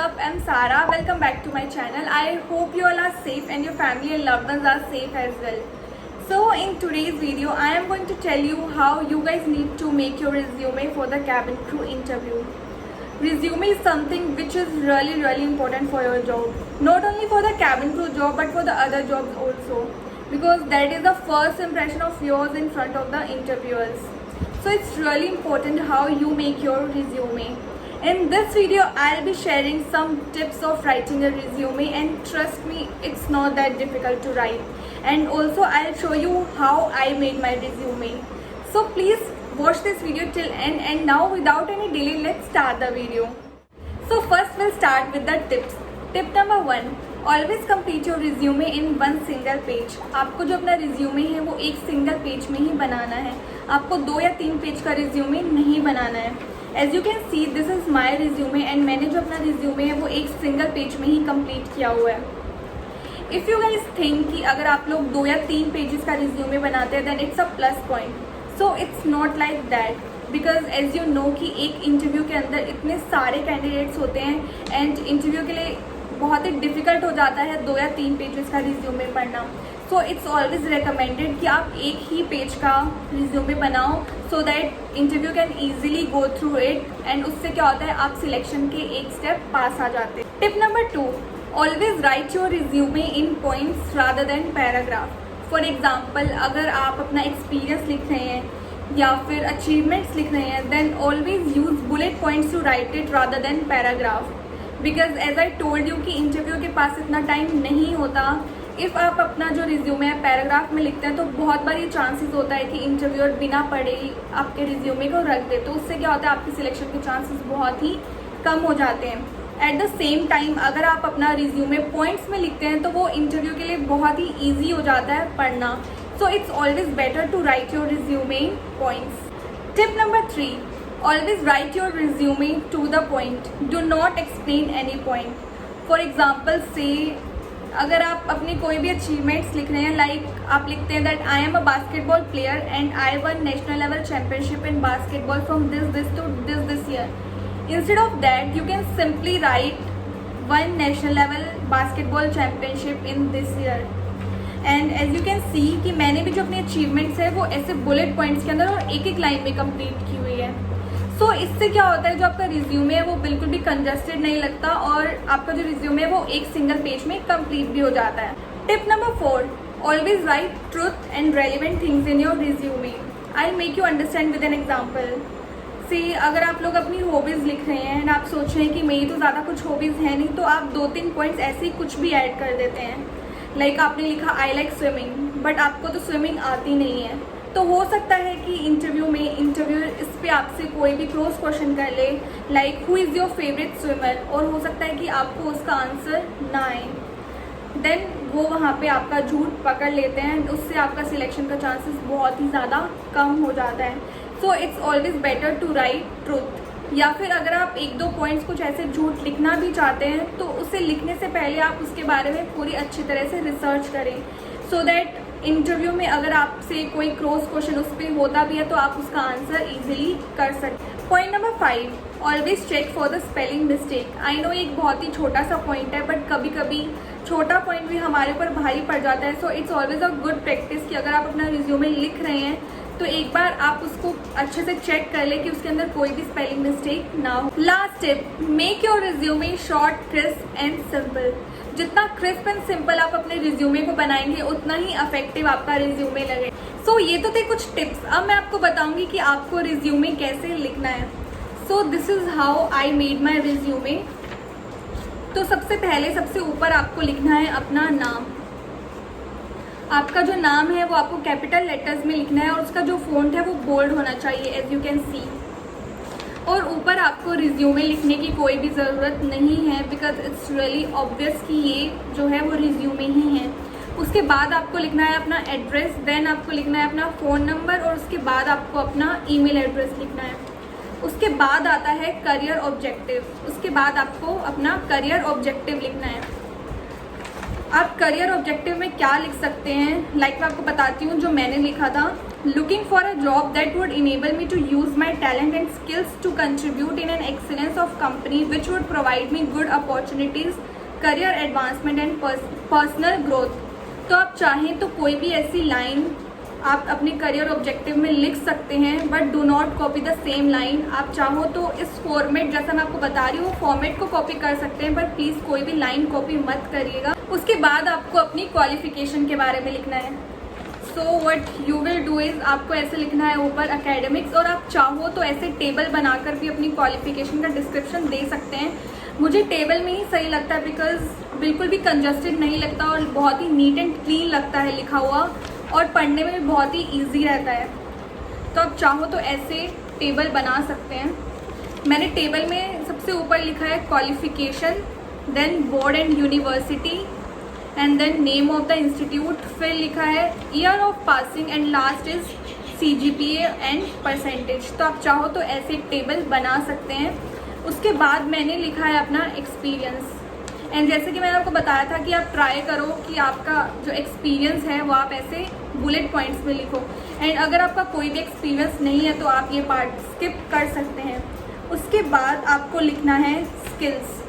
up? I'm Sarah. Welcome back to my channel. I hope you all are safe and your family and loved ones are safe as well. So in today's video, I am going to tell you how you guys need to make your resume for the cabin crew interview. Resume is something which is really important for your job. Not only for the cabin crew job but for the other jobs also. Because that is the first impression of yours in front of the interviewers. So it's really important how you make your resume. In this video, I'll be sharing some tips of writing a resume, and trust me, it's not that difficult to write. And also, I'll show you how I made my resume. So please watch this video till end, and now without any delay, let's start the video. So first we'll start with the tips. Tip number 1, always complete your resume in one single page. आपको जो अपना resume है वो एक single page में ही बनाना है. आपको 2 या 3 पेज का रिज्यूमे नहीं बनाना है. As you can see this is my resume and मैंने जो अपना रिज्यूमे है वो एक सिंगल पेज में ही कंप्लीट किया हुआ है. इफ़ यू गाइज थिंक कि अगर आप लोग 2 या 3 पेजेस का रिज्यूमे बनाते हैं then it's a plus point. So it's not like that, because as you know कि एक इंटरव्यू के अंदर इतने सारे कैंडिडेट्स होते हैं एंड इंटरव्यू के लिए बहुत ही डिफ़िकल्ट हो जाता है 2 या 3 पेजेस का रिज्यूमे पढ़ना. सो इट्स ऑलवेज रिकमेंडेड कि आप एक ही पेज का रिज्यूमे बनाओ so that interview can easily go through it, and उससे क्या होता है आप सिलेक्शन के एक स्टेप पास आ जाते हैं. Tip number 2, always right your resume in points rather than paragraph. For example, अगर आप अपना एक्सपीरियंस लिख रहे हैं या फिर अचीवमेंट्स लिख रहे हैं then always use bullet points to write it rather than paragraph. Because as I told you कि इंटरव्यू के पास इतना टाइम नहीं होता. इफ़ आप अपना जो रिज्यूमे है पैराग्राफ में लिखते हैं तो बहुत बार ये चांसेस होता है कि इंटरव्यूअर बिना पढ़े ही आपके रिज्यूमे को रख दे, तो उससे क्या होता है आपके सिलेक्शन के चांसेस बहुत ही कम हो जाते हैं. एट द सेम टाइम अगर आप अपना रिज्यूमे पॉइंट्स में लिखते हैं तो वो इंटरव्यू के लिए बहुत ही ईजी हो जाता है पढ़ना. So it's always better to write your resume in points. Tip number 3, always write your resume to the point. Do not explain any point. For example, say अगर आप अपनी कोई भी अचीवमेंट्स लिख रहे हैं, लाइक आप लिखते हैं that I am a basketball player and I won national level championship in basketball from this to this year. Instead of that you can simply write won national level basketball championship in this year. And as you can see कि मैंने भी जो अपनी achievements है वो ऐसे bullet points के अंदर और एक लाइन में कंप्लीट की हुई है. तो इससे क्या होता है जो आपका रिज्यूमे है वो बिल्कुल भी कंजस्टेड नहीं लगता और आपका जो रिज्यूमे है वो एक सिंगल पेज में कंप्लीट भी हो जाता है. Tip number 4, always write truth and relevant things in your resume. I make you understand with an example. See अगर आप लोग अपनी हॉबीज़ लिख रहे हैं एंड आप सोच रहे हैं कि मेरी तो ज़्यादा कुछ हॉबीज़ है नहीं, तो आप 2-3 पॉइंट्स ऐसे ही कुछ भी ऐड कर देते हैं. लाइक आपने लिखा आई लाइक स्विमिंग बट आपको तो स्विमिंग आती नहीं है, तो हो सकता है कि इंटरव्यू में इंटरव्यूअर इस पे आपसे कोई भी क्रॉस क्वेश्चन कर ले like who is your favourite swimmer, और हो सकता है कि आपको उसका आंसर ना आए. देन वो वहाँ पे आपका झूठ पकड़ लेते हैं, उससे आपका सिलेक्शन का चांसेस बहुत ही ज़्यादा कम हो जाता है. So it's always better to write truth. या फिर अगर आप 1-2 पॉइंट्स कुछ ऐसे झूठ लिखना भी चाहते हैं तो उसे लिखने से पहले आप उसके बारे में पूरी अच्छी तरह से रिसर्च करें सो दैट इंटरव्यू में अगर आपसे कोई क्रॉस क्वेश्चन उस पर होता भी है तो आप उसका आंसर इजीली कर सकते हैं. Point number 5, always check for the spelling mistake. I know एक बहुत ही छोटा सा पॉइंट है बट कभी कभी छोटा पॉइंट भी हमारे ऊपर भारी पड़ जाता है. So it's always a good practice कि अगर आप अपना रिज्यूमे लिख रहे हैं तो एक बार आप उसको अच्छे से चेक कर ले कि उसके अंदर कोई भी स्पेलिंग मिस्टेक ना हो. Last tip, make your resume short, crisp and simple. जितना क्रिस्प एंड सिंपल आप अपने रिज्यूमे को बनाएंगे उतना ही इफेक्टिव आपका रिज्यूमे लगे. सो ये तो थे कुछ टिप्स. अब मैं आपको बताऊंगी कि आपको रिज्यूमे कैसे लिखना है. So this is how I made my resume. तो सबसे पहले सबसे ऊपर आपको लिखना है अपना नाम. आपका जो नाम है वो आपको कैपिटल लेटर्स में लिखना है और उसका जो फॉन्ट है वो बोल्ड होना चाहिए एज यू कैन सी. और ऊपर आपको रिज्यूमे लिखने की कोई भी ज़रूरत नहीं है बिकॉज इट्स रियली ऑब्वियस कि ये जो है वो रिज्यूमे ही है. उसके बाद आपको लिखना है अपना एड्रेस, देन आपको लिखना है अपना फ़ोन नंबर और उसके बाद आपको अपना ईमेल एड्रेस लिखना है. उसके बाद आता है करियर ऑब्जेक्टिव. उसके बाद आपको अपना करियर ऑब्जेक्टिव लिखना है. आप करियर ऑब्जेक्टिव में क्या लिख सकते हैं, लाइक मैं आपको बताती हूँ जो मैंने लिखा था। Looking for a job that would enable me to use my talent and skills to contribute in an excellence of company which would provide me good opportunities, career advancement and personal growth. तो आप चाहें तो कोई भी ऐसी line आप अपने career objective में लिख सकते हैं, but do not copy the same line. आप चाहो तो इस फॉर्मेट जैसा मैं आपको बता रही हूँ फॉर्मेट को कॉपी कर सकते हैं, बट प्लीज़ कोई भी लाइन कॉपी मत करिएगा। उसके बाद आपको अपनी क्वालिफिकेशन के बारे में लिखना है। So what you will do is आपको ऐसे लिखना है ऊपर एकेडमिक्स, और आप चाहो तो ऐसे टेबल बनाकर भी अपनी क्वालिफिकेशन का डिस्क्रिप्शन दे सकते हैं। मुझे टेबल में ही सही लगता है बिकॉज बिल्कुल भी कंजस्टेड नहीं लगता और बहुत ही नीट एंड क्लीन लगता है लिखा हुआ, और पढ़ने में भी बहुत ही ईजी रहता है। तो आप चाहो तो ऐसे टेबल बना सकते हैं। मैंने टेबल में सबसे ऊपर लिखा है qualification, then board and university, and then name of the institute, फिर लिखा है year of passing, and last is CGPA and percentage. तो आप चाहो तो ऐसे एक टेबल बना सकते हैं। उसके बाद मैंने लिखा है अपना एक्सपीरियंस, एंड जैसे कि मैंने आपको बताया था कि आप ट्राई करो कि आपका जो एक्सपीरियंस है वो आप ऐसे बुलेट पॉइंट्स में लिखो। एंड अगर आपका कोई भी एक्सपीरियंस नहीं है तो आप ये पार्ट स्किप कर सकते हैं। उसके बाद आपको लिखना है स्किल्स।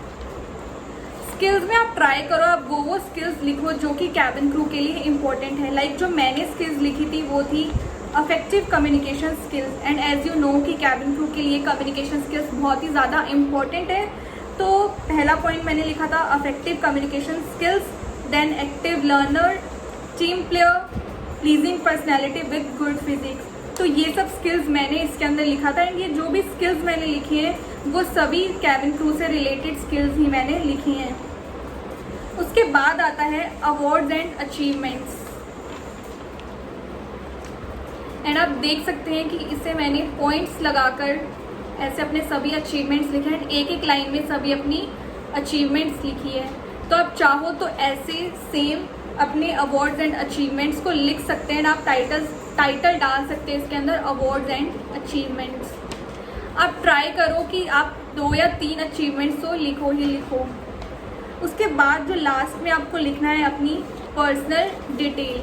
स्किल्स में आप ट्राई करो आप वो स्किल्स लिखो जो कि कैबिन क्रू के लिए इम्पोर्टेंट है। लाइक जो मैंने स्किल्स लिखी थी वो थी effective communication skills, and as you know कि कैबिन क्रू के लिए कम्युनिकेशन स्किल्स बहुत ही ज़्यादा इम्पोर्टेंट है। तो पहला पॉइंट मैंने लिखा था effective communication skills, then active learner, team player, pleasing personality with good physics. तो ये सब स्किल्स मैंने इसके अंदर लिखा था, एंड ये जो भी स्किल्स मैंने लिखी हैं वो सभी कैबिन क्रू से रिलेटेड स्किल्स ही मैंने लिखी हैं। उसके बाद आता है अवार्ड्स एंड अचीवमेंट्स, एंड आप देख सकते हैं कि इसे मैंने पॉइंट्स लगाकर ऐसे अपने सभी अचीवमेंट्स लिखे हैं, एक एक लाइन में सभी अपनी अचीवमेंट्स लिखी है। तो आप चाहो तो ऐसे सेम अपने अवार्ड्स एंड अचीवमेंट्स को लिख सकते हैं। आप टाइटल डाल सकते हैं इसके अंदर अवार्ड्स एंड अचीवमेंट्स। आप ट्राई करो कि आप 2 या 3 अचीवमेंट्स तो लिखो ही लिखो। उसके बाद जो लास्ट में आपको लिखना है अपनी पर्सनल डिटेल,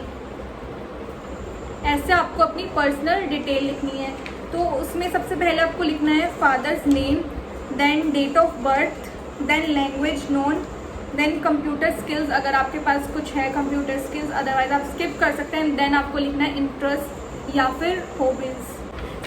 ऐसे आपको अपनी पर्सनल डिटेल लिखनी है। तो उसमें सबसे पहले आपको लिखना है father's name, then date of birth, then language known, then computer skills अगर आपके पास कुछ है कंप्यूटर स्किल्स, अदरवाइज आप स्किप कर सकते हैं। देन आपको लिखना है इंटरेस्ट या फिर हॉबीज़।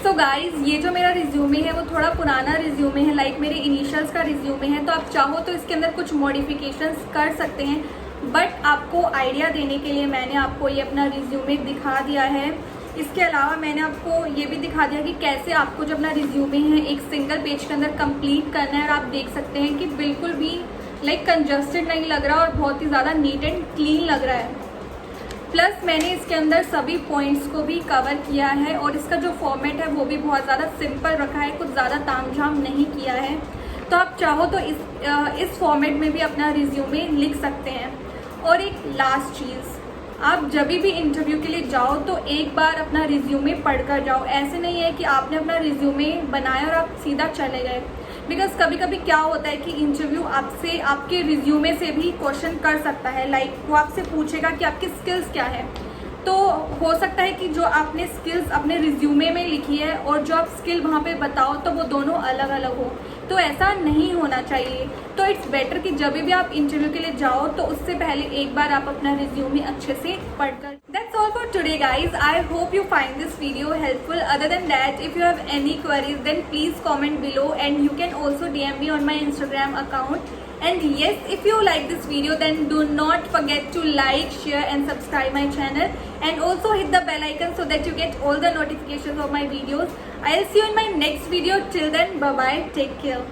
सो गाइज ये जो मेरा रिज्यूमे है वो थोड़ा पुराना रिज्यूमे है, लाइक मेरे इनिशियल्स का रिज्यूमे है। तो आप चाहो तो इसके अंदर कुछ मॉडिफिकेशंस कर सकते हैं, बट आपको आइडिया देने के लिए मैंने आपको ये अपना रिज्यूमे दिखा दिया है। इसके अलावा मैंने आपको ये भी दिखा दिया कि कैसे आपको जो अपना रिज्यूमे है एक सिंगल पेज के अंदर कंप्लीट करना है। और आप देख सकते हैं कि बिल्कुल भी लाइक कंजस्टेड नहीं लग रहा और बहुत ही ज़्यादा नीट एंड क्लीन लग रहा है। प्लस मैंने इसके अंदर सभी पॉइंट्स को भी कवर किया है, और इसका जो फॉर्मेट है वो भी बहुत ज़्यादा सिंपल रखा है, कुछ ज़्यादा तामझाम नहीं किया है। तो आप चाहो तो इस फॉर्मेट में भी अपना रिज्यूमे लिख सकते हैं। और एक लास्ट चीज़, आप जब भी इंटरव्यू के लिए जाओ तो एक बार अपना रिज्यूमे पढ़ कर जाओ। ऐसे नहीं है कि आपने अपना रिज्यूमे बनाया और आप सीधा चले गए, बिकॉज कभी कभी क्या होता है कि इंटरव्यू आपसे आपके रिज्यूमे से भी क्वेश्चन कर सकता है। लाइक वो आपसे पूछेगा कि आपकी स्किल्स क्या है। तो हो सकता है कि जो आपने स्किल्स अपने रिज्यूमे में लिखी है और जो आप स्किल वहाँ पे बताओ तो वो दोनों अलग अलग हो, तो ऐसा नहीं होना चाहिए। तो इट्स बेटर कि जब भी आप इंटरव्यू के लिए जाओ तो उससे पहले एक बार आप अपना रिज्यूमे अच्छे से पढ़कर। That's all for today guys. I hope you find this video helpful. Other than that, if you have any queries then please comment below, and you can also DM me on my Instagram account. And yes, if you like this video then do not forget to like, share and subscribe my channel, and also hit the bell icon so that you get all the notifications of my videos. I'll see you in my next video. Till then, bye bye, take care.